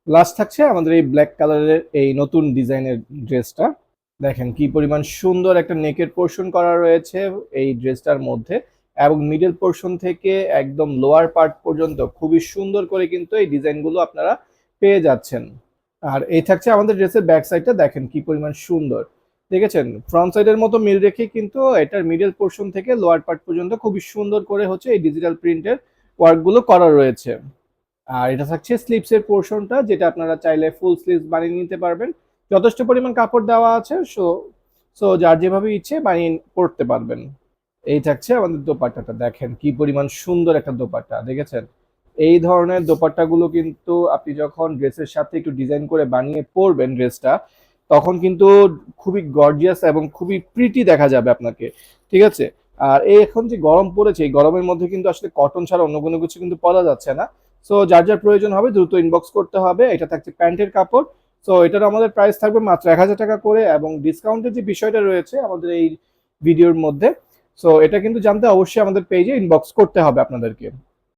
Last থাকছে আমাদের এই ব্ল্যাক কালারের এই নতুন ডিজাইনের ড্রেসটা। দেখেন কি পরিমাণ সুন্দর একটা নেকের পোর্শন করা রয়েছে এই ড্রেসটার মধ্যে, এবং মিডল পোর্শন থেকে একদম লোয়ার পার্ট পর্যন্ত খুবই সুন্দর করে কিন্তু এই ডিজাইনগুলো আপনারা পেয়ে যাচ্ছেন। আর এই থাকছে আমাদের ড্রেসের ব্যাক সাইডটা, দেখেন কি পরিমাণ সুন্দর। দেখেছেন ফ্রন্ট সাইডের মতো মিল রেখে কিন্তু এটার মিডল পোর্শন থেকে লোয়ার পার্ট পর্যন্ত খুবই সুন্দর করে হচ্ছে এই ডিজিটাল প্রিন্টের ওয়ার্কগুলো করা রয়েছে। আর এটা থাকছে স্লিপসের পোর্শনটা, যেটা আপনারা চাইলে ফুল স্লিভস বানিয়ে নিতে পারবেন। যথেষ্ট পরিমাণ কাপড় দেওয়া আছে, সো সো যার যেভাবে ইচ্ছে বানিয়ে পড়তে পারবেন। এই থাকছে আমাদের দোপাট্টাটা, দেখেন কি পরিমাণ সুন্দর একটা দোপাট্টা। দেখেছেন এই ধরনের দোপাট্টাগুলো কিন্তু আপনি যখন ড্রেসের সাথে একটু ডিজাইন করে বানিয়ে পরবেন ড্রেসটা, তখন কিন্তু খুবই গর্জিয়াস এবং খুবই প্রিটি দেখা যাবে আপনাকে। ঠিক আছে। আর এই এখন যে গরম পড়েছে, এই গরমের মধ্যে কিন্তু আসলে কটন ছাড়া অন্য কোনো কিছু কিন্তু পরা যাচ্ছে না। সো যার যার প্রয়োজন হবে দ্রুত ইনবক্স করতে হবে। এটা থাকছে প্যান্টের কাপড়। সো এটার আমাদের প্রাইস থাকবে মাত্র ১,০০০ টাকা করে, এবং ডিসকাউন্টের যে বিষয়টা রয়েছে আমাদের এই ভিডিওর মধ্যে, সো এটা কিন্তু জানতে অবশ্যই আমাদের পেজে ইনবক্স করতে হবে আপনাদেরকে।